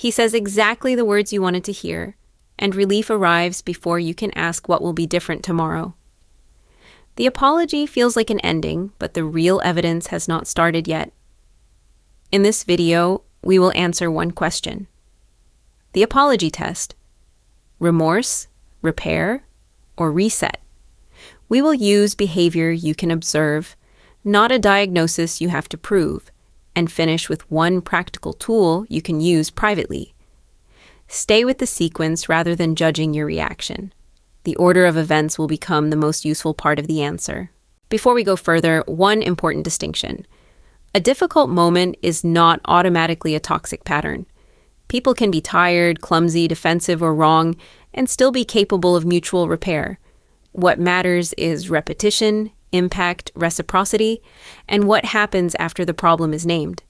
He says exactly the words you wanted to hear, and relief arrives before you can ask what will be different tomorrow. The apology feels like an ending, but the real evidence has not started yet. In this video, we will answer one question. The apology test: remorse, repair, or reset? We will use behavior you can observe, not a diagnosis you have to prove, and finish with one practical tool you can use privately. Stay with the sequence rather than judging your reaction. The order of events will become the most useful part of the answer. Before we go further, one important distinction. A difficult moment is not automatically a toxic pattern. People can be tired, clumsy, defensive, or wrong, and still be capable of mutual repair. What matters is repetition, impact, reciprocity, and what happens after the problem is named.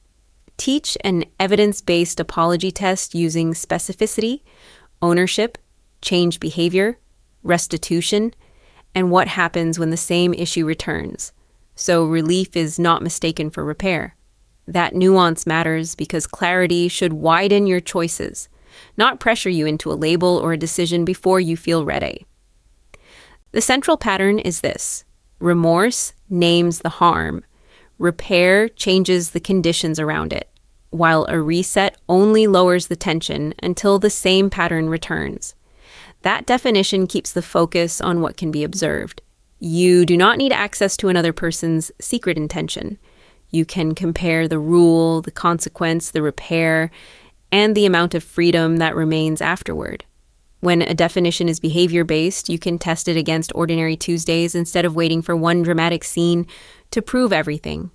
Teach an evidence-based apology test using specificity, ownership, change behavior, restitution, and what happens when the same issue returns. So relief is not mistaken for repair. That nuance matters because clarity should widen your choices, not pressure you into a label or a decision before you feel ready. The central pattern is this. Remorse names the harm. Repair changes the conditions around it, while a reset only lowers the tension until the same pattern returns. That definition keeps the focus on what can be observed. You do not need access to another person's secret intention. You can compare the rule, the consequence, the repair, and the amount of freedom that remains afterward. When a definition is behavior-based, you can test it against ordinary Tuesdays instead of waiting for one dramatic scene to prove everything.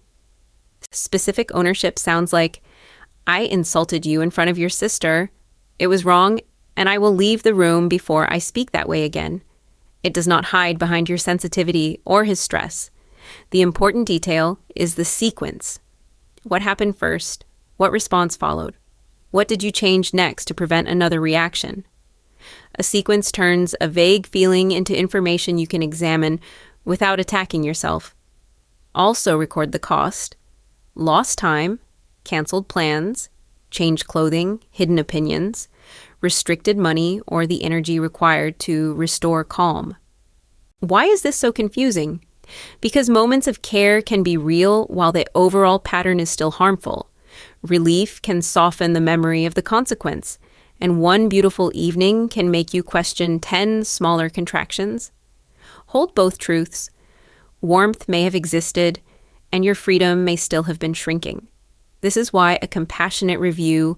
Specific ownership sounds like, I insulted you in front of your sister. It was wrong, and I will leave the room before I speak that way again. It does not hide behind your sensitivity or his stress. The important detail is the sequence. What happened first? What response followed? What did you change next to prevent another reaction? A sequence turns a vague feeling into information you can examine without attacking yourself. Also record the cost: lost time, canceled plans, changed clothing, hidden opinions, restricted money, or the energy required to restore calm. Why is this so confusing? Because moments of care can be real while the overall pattern is still harmful. Relief can soften the memory of the consequence, and one beautiful evening can make you question 10 smaller contractions. Hold both truths. Warmth may have existed, and your freedom may still have been shrinking. This is why a compassionate review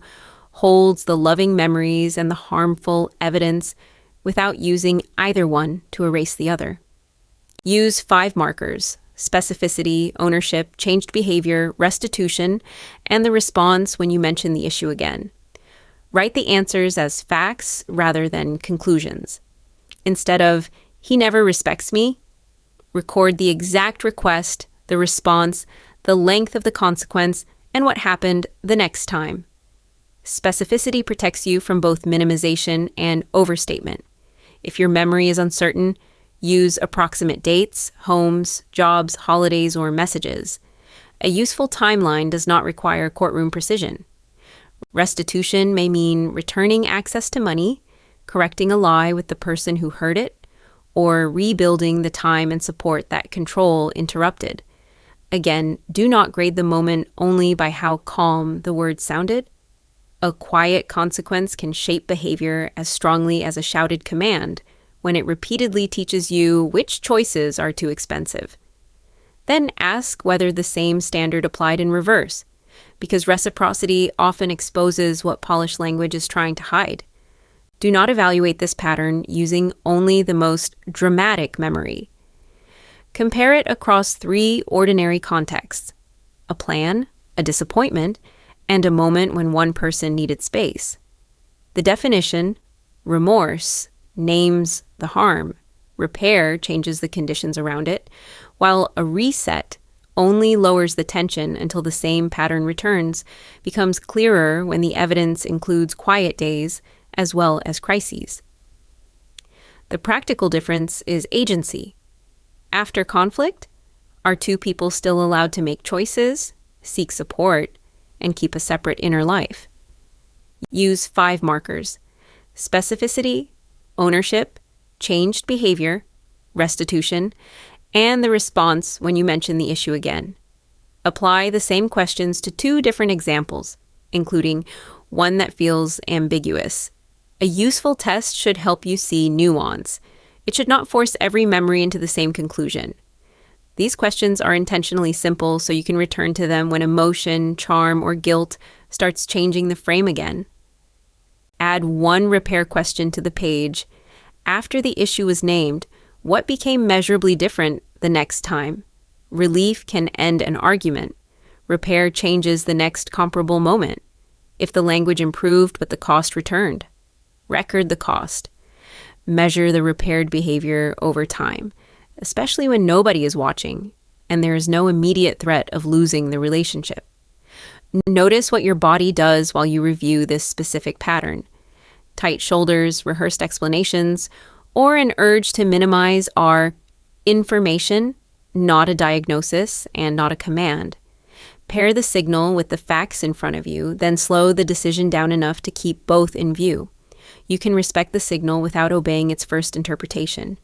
holds the loving memories and the harmful evidence without using either one to erase the other. Use 5 markers: specificity, ownership, changed behavior, restitution, and the response when you mention the issue again. Write the answers as facts rather than conclusions. Instead of, he never respects me, record the exact request, the response, the length of the consequence, and what happened the next time. Specificity protects you from both minimization and overstatement. If your memory is uncertain, use approximate dates, homes, jobs, holidays, or messages. A useful timeline does not require courtroom precision. Restitution may mean returning access to money, correcting a lie with the person who heard it, or rebuilding the time and support that control interrupted. Again, do not grade the moment only by how calm the words sounded. A quiet consequence can shape behavior as strongly as a shouted command when it repeatedly teaches you which choices are too expensive. Then ask whether the same standard applied in reverse, because reciprocity often exposes what polished language is trying to hide. Do not evaluate this pattern using only the most dramatic memory. Compare it across 3 ordinary contexts: a plan, a disappointment, and a moment when one person needed space. The definition, remorse, names the harm. Repair changes the conditions around it, while a reset only lowers the tension until the same pattern returns, becomes clearer when the evidence includes quiet days as well as crises. The practical difference is agency. After conflict, are 2 people still allowed to make choices, seek support, and keep a separate inner life? Use 5 markers: specificity, ownership, changed behavior, restitution, and the response when you mention the issue again. Apply the same questions to 2 different examples, including one that feels ambiguous. A useful test should help you see nuance. It should not force every memory into the same conclusion. These questions are intentionally simple so you can return to them when emotion, charm, or guilt starts changing the frame again. Add 1 repair question to the page. After the issue was named, what became measurably different the next time? Relief can end an argument. Repair changes the next comparable moment. If the language improved but the cost returned, record the cost. Measure the repaired behavior over time, especially when nobody is watching and there is no immediate threat of losing the relationship. Notice what your body does while you review this specific pattern. Tight shoulders, rehearsed explanations, or an urge to minimize are information, not a diagnosis, and not a command. Pair the signal with the facts in front of you, then slow the decision down enough to keep both in view. You can respect the signal without obeying its first interpretation.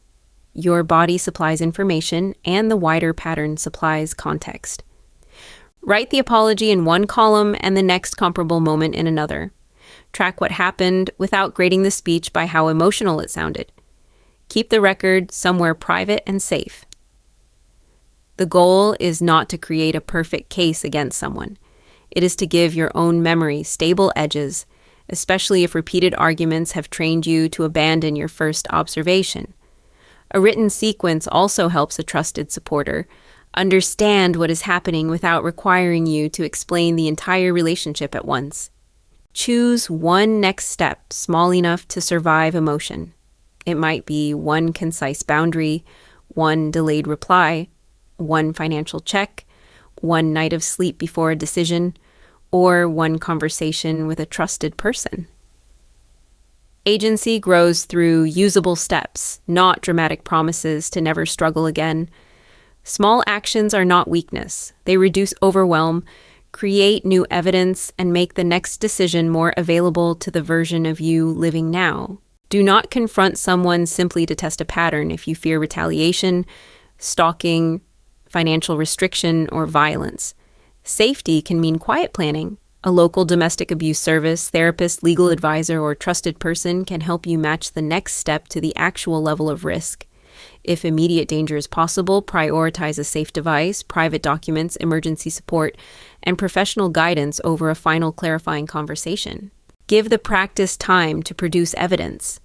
Your body supplies information, and the wider pattern supplies context. Write the apology in one column and the next comparable moment in another. Track what happened without grading the speech by how emotional it sounded. Keep the record somewhere private and safe. The goal is not to create a perfect case against someone. It is to give your own memory stable edges, especially if repeated arguments have trained you to abandon your first observation. A written sequence also helps a trusted supporter understand what is happening without requiring you to explain the entire relationship at once. Choose one next step small enough to survive emotion. It might be 1 concise boundary, 1 delayed reply, 1 financial check, 1 night of sleep before a decision, or 1 conversation with a trusted person. Agency grows through usable steps, not dramatic promises to never struggle again. Small actions are not weakness. They reduce overwhelm, create new evidence, and make the next decision more available to the version of you living now. Do not confront someone simply to test a pattern if you fear retaliation, stalking, financial restriction, or violence. Safety can mean quiet planning. A local domestic abuse service, therapist, legal advisor, or trusted person can help you match the next step to the actual level of risk. If immediate danger is possible, prioritize a safe device, private documents, emergency support, and professional guidance over a final clarifying conversation. Give the practice time to produce evidence.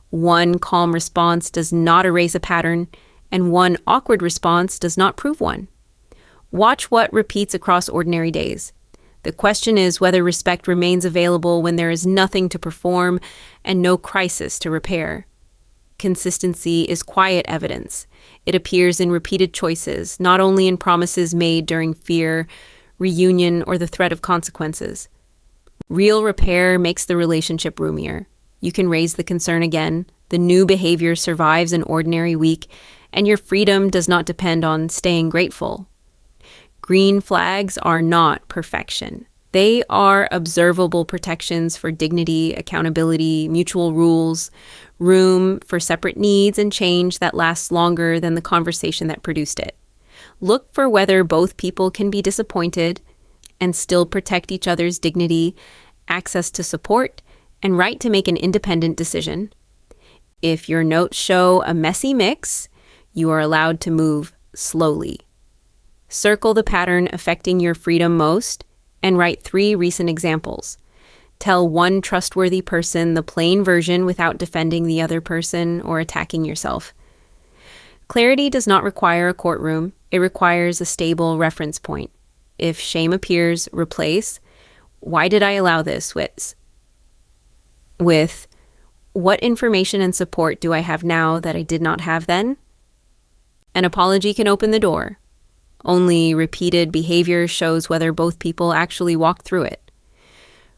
1 calm response does not erase a pattern, and 1 awkward response does not prove one. Watch what repeats across ordinary days. The question is whether respect remains available when there is nothing to perform and no crisis to repair. Consistency is quiet evidence. It appears in repeated choices, not only in promises made during fear, reunion, or the threat of consequences. Real repair makes the relationship roomier. You can raise the concern again, the new behavior survives an ordinary week, and your freedom does not depend on staying grateful. Green flags are not perfection. They are observable protections for dignity, accountability, mutual rules, room for separate needs, and change that lasts longer than the conversation that produced it. Look for whether both people can be disappointed and still protect each other's dignity, access to support, and right to make an independent decision. If your notes show a messy mix, you are allowed to move slowly. Circle the pattern affecting your freedom most and write 3 recent examples. Tell 1 trustworthy person the plain version without defending the other person or attacking yourself. Clarity does not require a courtroom. It requires a stable reference point. If shame appears, replace, "Why did I allow this?" with "What information and support do I have now that I did not have then?" An apology can open the door. Only repeated behavior shows whether both people actually walked through it.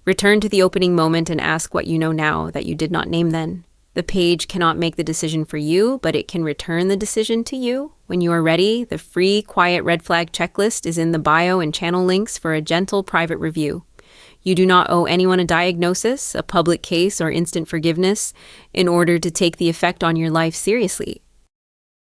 Return to the opening moment and ask what you know now that you did not name then. The page cannot make the decision for you, but it can return the decision to you. When you are ready, the free, quiet red flag checklist is in the bio and channel links for a gentle private review. You do not owe anyone a diagnosis, a public case, or instant forgiveness in order to take the effect on your life seriously.